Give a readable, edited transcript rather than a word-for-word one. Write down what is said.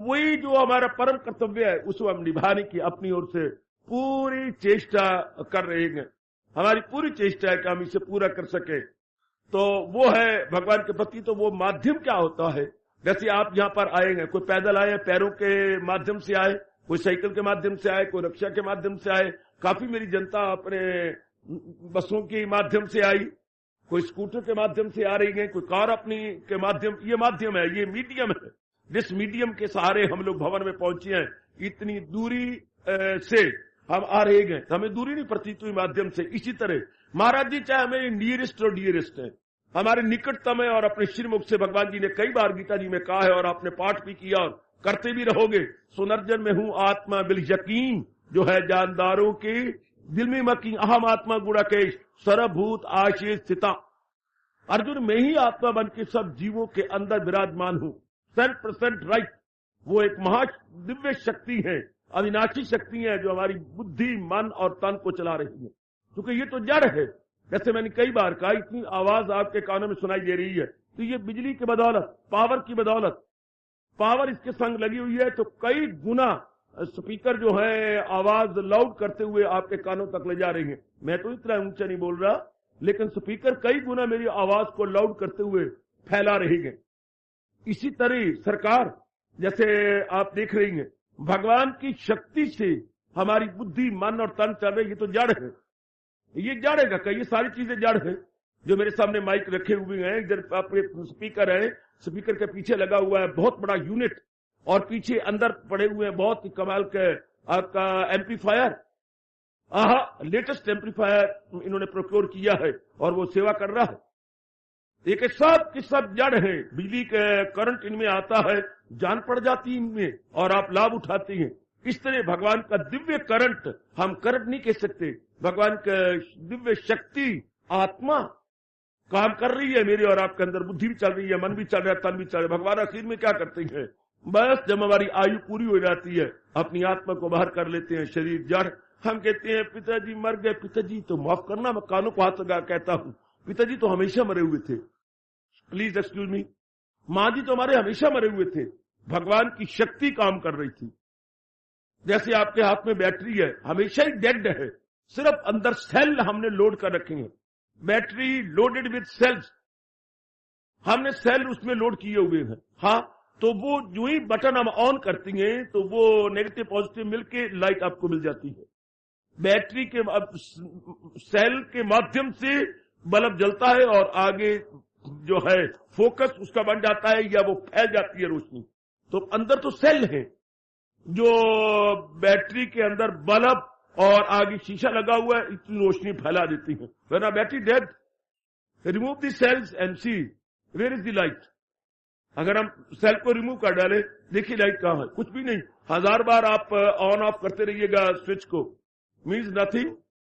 वही जो हमारा परम कर्तव्य है उसको हम निभाने की अपनी ओर से पूरी चेष्टा कर रहे हैं। हमारी पूरी चेष्टा है कि हम इसे पूरा कर सके। तो वो है भगवान के प्रति। तो वो माध्यम क्या होता है, जैसे आप यहाँ पर आए हैं, कोई पैदल आए, पैरों के माध्यम से आए, कोई साइकिल के माध्यम से आए, कोई रिक्शा के माध्यम से आए, काफी मेरी जनता अपने बसों के माध्यम से आई, कोई स्कूटर के माध्यम से आ रही है, कोई कार अपनी के माध्यम। ये माध्यम है, ये मीडियम है, जिस मीडियम के सहारे हम लोग भवन में पहुंचे हैं। इतनी दूरी से हम आ रहे हैं, हमें दूरी नहीं प्रतीत हुई माध्यम से। इसी तरह महाराज जी चाहे हमें नियरेस्ट और डियरेस्ट है, हमारे निकटतम है, और अपने श्रीमुख से भगवान जी ने कई बार गीता जी में कहा है, और आपने पाठ भी किया और करते भी रहोगे, सुनर्जन में हूं आत्मा बिल यकीन, जो है जानदारों के दिल में मकी, अहम आत्मा गुणाकेश सर्वभूत आशीष स्थिता। अर्जुन, मैं ही आत्मा बन के सब जीवों के अंदर विराजमान हूं, 100% राइट। वो एक महा दिव्य शक्ति है, अविनाशी शक्ति है, जो हमारी बुद्धि, मन और तन को चला रही है। क्योंकि ये तो जड़ है, जैसे मैंने कई बार कहा, इतनी आवाज आपके कानों में सुनाई दे रही है, तो ये बिजली की बदौलत, पावर की बदौलत, पावर इसके संग लगी हुई है, तो कई गुना स्पीकर जो है आवाज लाउड करते हुए आपके कानों तक ले जा रही है। मैं तो इतना ऊंचा नहीं बोल रहा, लेकिन स्पीकर कई गुना मेरी आवाज को लाउड करते हुए फैला रही है। इसी तरह सरकार, जैसे आप देख रही हैं, भगवान की शक्ति से हमारी बुद्धि, मन और तन चल रही। ये तो जड़ है, ये जड़ है का, ये सारी चीजें जड़ है। जो मेरे सामने माइक रखे हुए हैं, इधर आपके स्पीकर है, स्पीकर के पीछे लगा हुआ है बहुत बड़ा यूनिट, और पीछे अंदर पड़े हुए हैं बहुत ही कमाल के आपका एम्पलीफायर। लेटेस्ट एम्पलीफायर इन्होंने प्रोक्योर किया है, और वो सेवा कर रहा है। एक सब की सब जड़ है, बिजली का करंट इनमें आता है, जान पड़ जाती है इनमें, और आप लाभ उठाते हैं। इस तरह भगवान का दिव्य करंट, हम करंट नहीं कह सकते, भगवान का दिव्य शक्ति आत्मा काम कर रही है मेरे और आपके अंदर। बुद्धि भी चल रही है, मन भी चल रहा है, तन भी चल रहा है। भगवान आखिर में क्या करते हैं, बस जब हमारी आयु पूरी हो जाती है, अपनी आत्मा को बाहर कर लेते हैं, शरीर जड़। हम कहते हैं पिताजी मर गए। पिताजी तो माफ करना, मैं कानों को हाथ लगा कहता हूं, पिताजी तो हमेशा मरे हुए थे, प्लीज एक्सक्यूज मी। माँ जी तो हमारे हमेशा मरे हुए थे। भगवान की शक्ति काम कर रही थी। जैसे आपके हाथ में बैटरी है, हमेशा ही डेड है, सिर्फ अंदर सेल हमने लोड कर रखे हैं। बैटरी लोडेड विद सेल्स, हमने सेल उसमें लोड किए हुए हैं। हाँ, तो वो जो ही बटन हम ऑन करती हैं, तो वो नेगेटिव पॉजिटिव मिलके लाइट आपको मिल जाती है। बैटरी के सेल के माध्यम से बल्ब जलता है, और आगे जो है फोकस उसका बन जाता है, या वो फैल जाती है रोशनी। तो अंदर तो सेल है, जो बैटरी के अंदर बल्ब और आगे शीशा लगा हुआ है, इतनी रोशनी फैला देती है। When battery dead, remove the cells and see where is the light. अगर हम सेल को रिमूव कर डाले, देखिए लाइट कहां है, कुछ भी नहीं। 1000 बार आप ऑन ऑफ करते रहिएगा स्विच को, मीन्स नथिंग,